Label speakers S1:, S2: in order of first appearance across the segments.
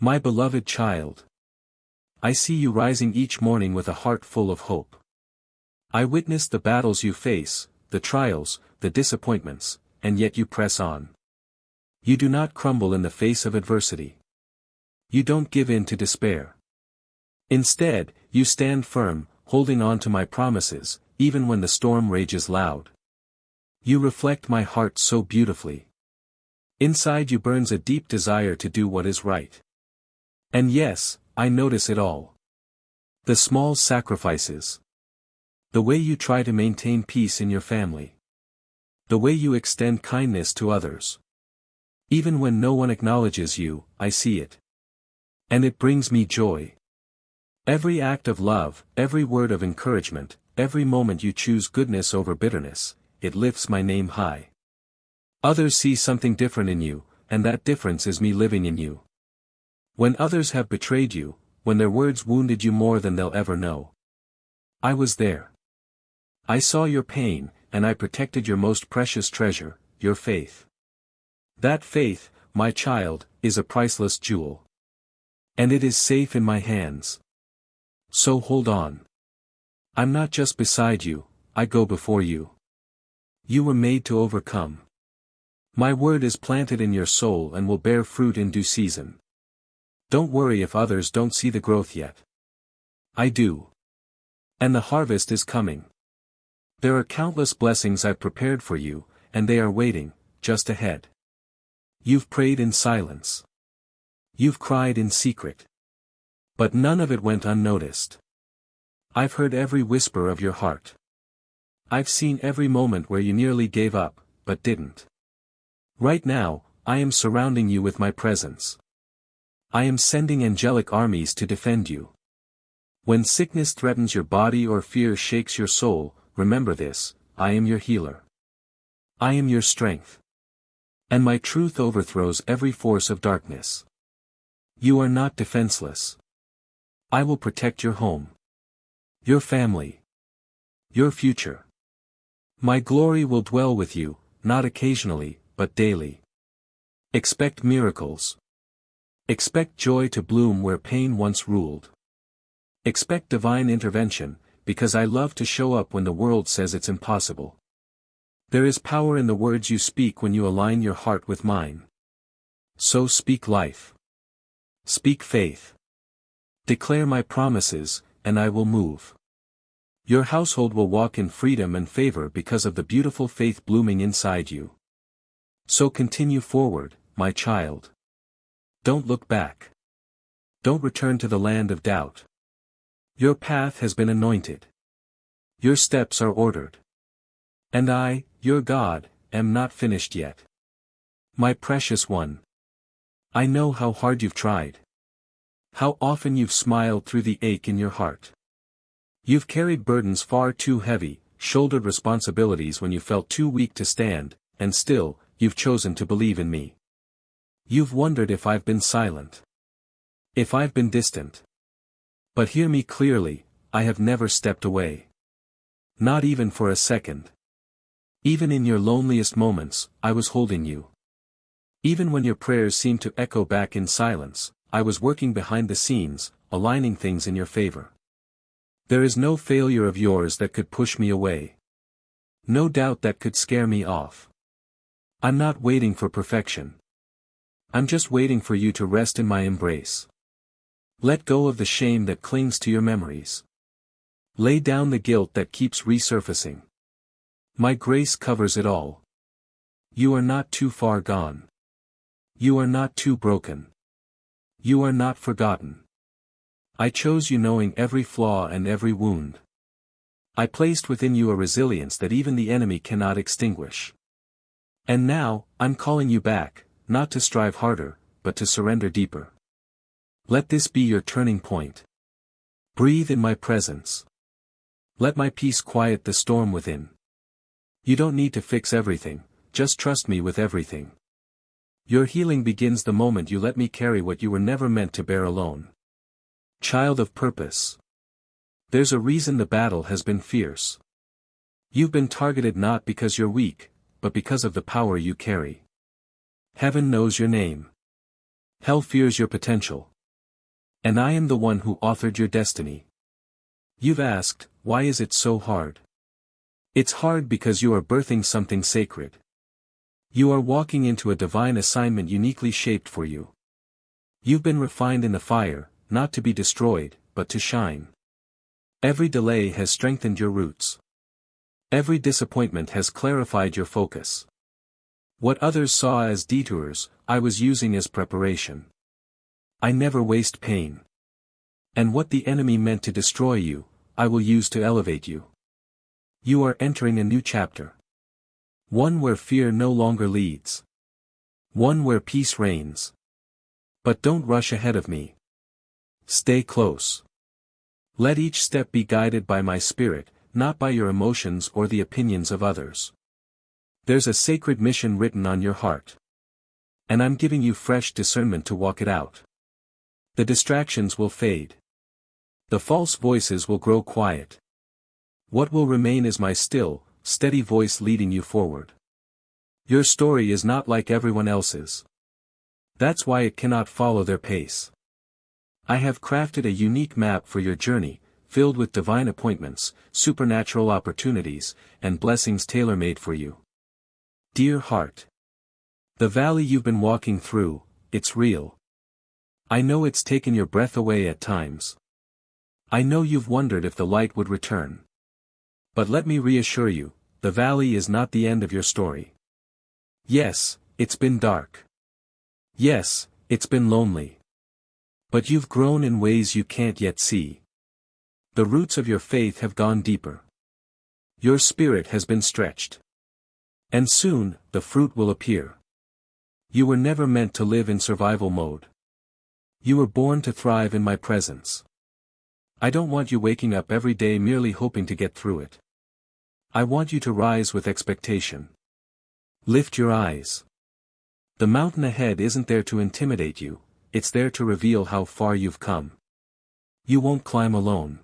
S1: My beloved child. I see you rising each morning with a heart full of hope. I witness the battles you face, the trials, the disappointments, and yet you press on. You do not crumble in the face of adversity. You don't give in to despair. Instead, you stand firm, holding on to my promises, even when the storm rages loud. You reflect my heart so beautifully. Inside you burns a deep desire to do what is right. And yes, I notice it all. The small sacrifices. The way you try to maintain peace in your family. The way you extend kindness to others. Even when no one acknowledges you, I see it. And it brings me joy. Every act of love, every word of encouragement, every moment you choose goodness over bitterness, it lifts my name high. Others see something different in you, and that difference is me living in you. When others have betrayed you, when their words wounded you more than they'll ever know, I was there. I saw your pain, and I protected your most precious treasure, your faith. That faith, my child, is a priceless jewel. And it is safe in my hands. So hold on. I'm not just beside you, I go before you. You were made to overcome. My word is planted in your soul and will bear fruit in due season. Don't worry if others don't see the growth yet. I do. And the harvest is coming. There are countless blessings I've prepared for you, and they are waiting, just ahead. You've prayed in silence. You've cried in secret. But none of it went unnoticed. I've heard every whisper of your heart. I've seen every moment where you nearly gave up, but didn't. Right now, I am surrounding you with my presence. I am sending angelic armies to defend you. When sickness threatens your body or fear shakes your soul, remember this, I am your healer. I am your strength. And my truth overthrows every force of darkness. You are not defenseless. I will protect your home. Your family. Your future. My glory will dwell with you, not occasionally, but daily. Expect miracles. Expect joy to bloom where pain once ruled. Expect divine intervention, because I love to show up when the world says it's impossible. There is power in the words you speak when you align your heart with mine. So speak life. Speak faith. Declare my promises, and I will move. Your household will walk in freedom and favor because of the beautiful faith blooming inside you. So continue forward, my child. Don't look back. Don't return to the land of doubt. Your path has been anointed. Your steps are ordered. And I, your God, am not finished yet. My precious one. I know how hard you've tried. How often you've smiled through the ache in your heart. You've carried burdens far too heavy, shouldered responsibilities when you felt too weak to stand, and still, you've chosen to believe in me. You've wondered if I've been silent. If I've been distant. But hear me clearly, I have never stepped away. Not even for a second. Even in your loneliest moments, I was holding you. Even when your prayers seemed to echo back in silence, I was working behind the scenes, aligning things in your favor. There is no failure of yours that could push me away. No doubt that could scare me off. I'm not waiting for perfection. I'm just waiting for you to rest in my embrace. Let go of the shame that clings to your memories. Lay down the guilt that keeps resurfacing. My grace covers it all. You are not too far gone. You are not too broken. You are not forgotten. I chose you knowing every flaw and every wound. I placed within you a resilience that even the enemy cannot extinguish. And now, I'm calling you back, not to strive harder, but to surrender deeper. Let this be your turning point. Breathe in my presence. Let my peace quiet the storm within. You don't need to fix everything, just trust me with everything. Your healing begins the moment you let me carry what you were never meant to bear alone. Child of purpose. There's a reason the battle has been fierce. You've been targeted not because you're weak, but because of the power you carry. Heaven knows your name. Hell fears your potential, And I am the one who authored your destiny. You've asked, why is it so hard? It's hard because you are birthing something sacred. You are walking into a divine assignment uniquely shaped for you. You've been refined in the fire, not to be destroyed, but to shine. Every delay has strengthened your roots. Every disappointment has clarified your focus. What others saw as detours, I was using as preparation. I never waste pain. And what the enemy meant to destroy you, I will use to elevate you. You are entering a new chapter. One where fear no longer leads. One where peace reigns. But don't rush ahead of me. Stay close. Let each step be guided by my spirit, not by your emotions or the opinions of others. There's a sacred mission written on your heart. And I'm giving you fresh discernment to walk it out. The distractions will fade. The false voices will grow quiet. What will remain is my still, steady voice leading you forward. Your story is not like everyone else's. That's why it cannot follow their pace. I have crafted a unique map for your journey, filled with divine appointments, supernatural opportunities, and blessings tailor-made for you. Dear heart. The valley you've been walking through, it's real. I know it's taken your breath away at times. I know you've wondered if the light would return. But let me reassure you, the valley is not the end of your story. Yes, it's been dark. Yes, it's been lonely. But you've grown in ways you can't yet see. The roots of your faith have gone deeper. Your spirit has been stretched. And soon, the fruit will appear. You were never meant to live in survival mode. You were born to thrive in my presence. I don't want you waking up every day merely hoping to get through it. I want you to rise with expectation. Lift your eyes. The mountain ahead isn't there to intimidate you, it's there to reveal how far you've come. You won't climb alone.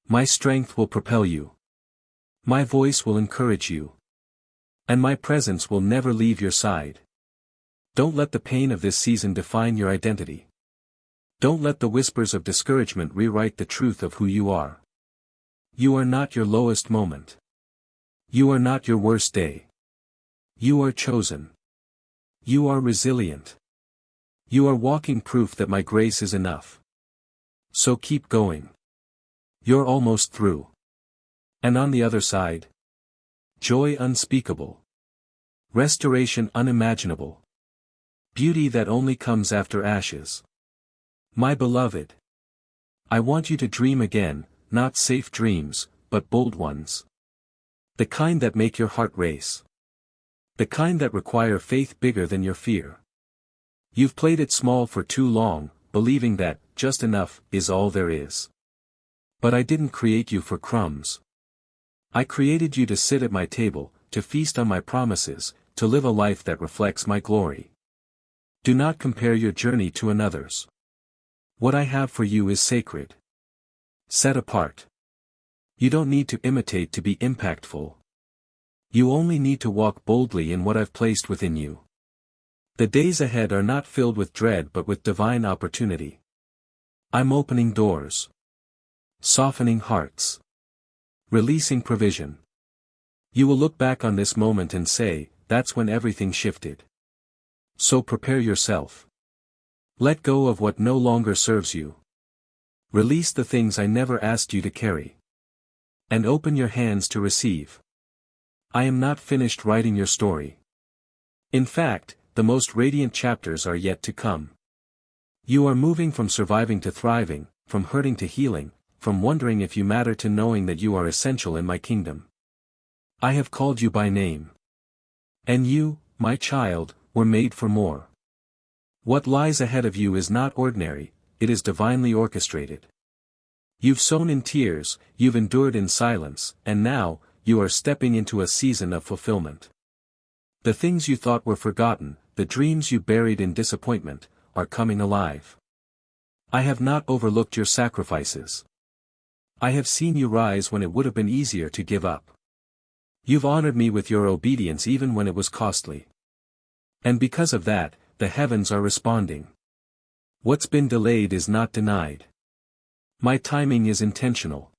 S1: My strength will propel you. My voice will encourage you. And my presence will never leave your side. Don't let the pain of this season define your identity. Don't let the whispers of discouragement rewrite the truth of who you are. You are not your lowest moment. You are not your worst day. You are chosen. You are resilient. You are walking proof that my grace is enough. So keep going. You're almost through. And on the other side, joy unspeakable. Restoration unimaginable. Beauty that only comes after ashes. My beloved. I want you to dream again, not safe dreams, but bold ones. The kind that make your heart race. The kind that require faith bigger than your fear. You've played it small for too long, believing that, just enough, is all there is. But I didn't create you for crumbs. I created you to sit at my table, to feast on my promises, to live a life that reflects my glory. Do not compare your journey to another's. What I have for you is sacred. Set apart. You don't need to imitate to be impactful. You only need to walk boldly in what I've placed within you. The days ahead are not filled with dread but with divine opportunity. I'm opening doors. Softening hearts. Releasing provision. You will look back on this moment and say, that's when everything shifted. So prepare yourself. Let go of what no longer serves you. Release the things I never asked you to carry. And open your hands to receive. I am not finished writing your story. In fact, the most radiant chapters are yet to come. You are moving from surviving to thriving, from hurting to healing, from wondering if you matter to knowing that you are essential in my kingdom. I have called you by name. And you, my child, were made for more. What lies ahead of you is not ordinary, it is divinely orchestrated. You've sown in tears, you've endured in silence, and now, you are stepping into a season of fulfillment. The things you thought were forgotten, the dreams you buried in disappointment, are coming alive. I have not overlooked your sacrifices. I have seen you rise when it would have been easier to give up. You've honored me with your obedience even when it was costly. And because of that, the heavens are responding. What's been delayed is not denied. My timing is intentional.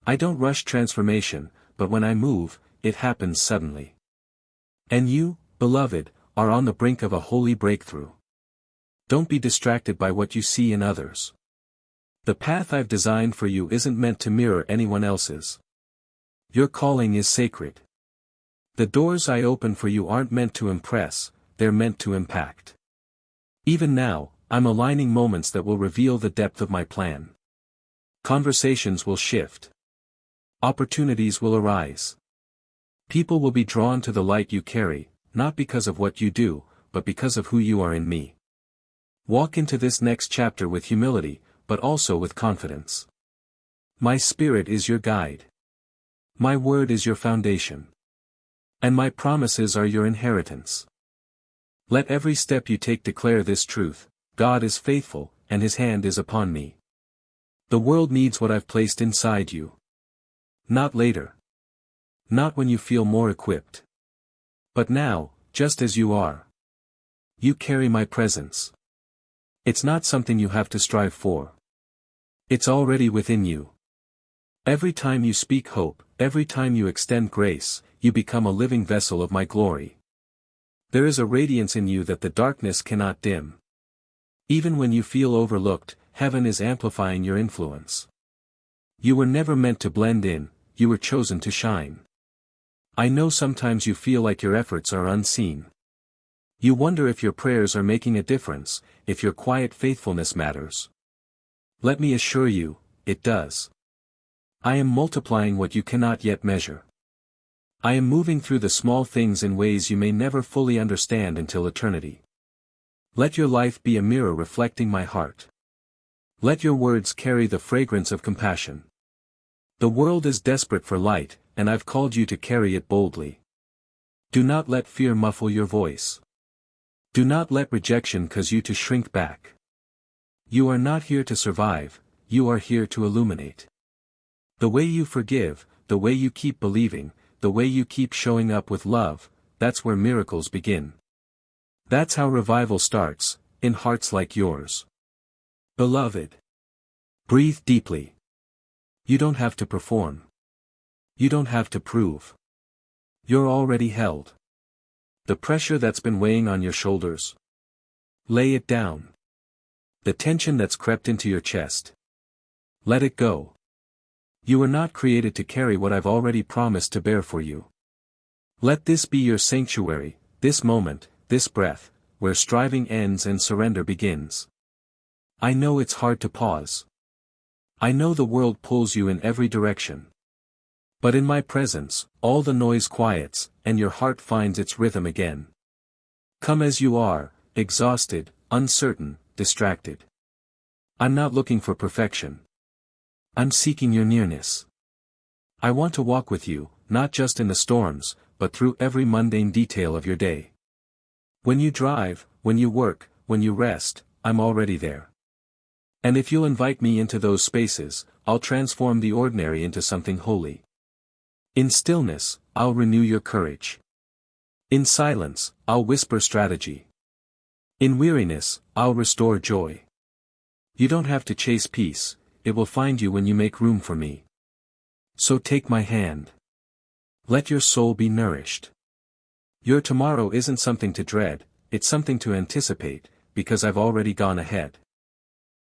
S1: I don't rush transformation, but when I move, it happens suddenly. And you, beloved, are on the brink of a holy breakthrough. Don't be distracted by what you see in others. The path I've designed for you isn't meant to mirror anyone else's. Your calling is sacred. The doors I open for you aren't meant to impress, they're meant to impact. Even now, I'm aligning moments that will reveal the depth of my plan. Conversations will shift. Opportunities will arise. People will be drawn to the light you carry, not because of what you do, but because of who you are in me. Walk into this next chapter with humility, but also with confidence. My Spirit is your guide. My word is your foundation. And my promises are your inheritance. Let every step you take declare this truth: God is faithful, and His hand is upon me. The world needs what I've placed inside you. Not later. Not when you feel more equipped. But now, just as you are. You carry my presence. It's not something you have to strive for. It's already within you. Every time you speak hope, every time you extend grace, you become a living vessel of my glory. There is a radiance in you that the darkness cannot dim. Even when you feel overlooked, heaven is amplifying your influence. You were never meant to blend in, you were chosen to shine. I know sometimes you feel like your efforts are unseen. You wonder if your prayers are making a difference, if your quiet faithfulness matters. Let me assure you, it does. I am multiplying what you cannot yet measure. I am moving through the small things in ways you may never fully understand until eternity. Let your life be a mirror reflecting my heart. Let your words carry the fragrance of compassion. The world is desperate for light, and I've called you to carry it boldly. Do not let fear muffle your voice. Do not let rejection cause you to shrink back. You are not here to survive, you are here to illuminate. The way you forgive, the way you keep believing, the way you keep showing up with love, that's where miracles begin. That's how revival starts, in hearts like yours. Beloved. Breathe deeply. You don't have to perform. You don't have to prove. You're already held. The pressure that's been weighing on your shoulders. Lay it down. The tension that's crept into your chest. Let it go. You were not created to carry what I've already promised to bear for you. Let this be your sanctuary, this moment, this breath, where striving ends and surrender begins. I know it's hard to pause. I know the world pulls you in every direction. But in my presence, all the noise quiets, and your heart finds its rhythm again. Come as you are, exhausted, uncertain, distracted. I'm not looking for perfection. I'm seeking your nearness. I want to walk with you, not just in the storms, but through every mundane detail of your day. When you drive, when you work, when you rest, I'm already there. And if you'll invite me into those spaces, I'll transform the ordinary into something holy. In stillness, I'll renew your courage. In silence, I'll whisper strategy. In weariness, I'll restore joy. You don't have to chase peace, it will find you when you make room for me. So take my hand. Let your soul be nourished. Your tomorrow isn't something to dread, it's something to anticipate, because I've already gone ahead.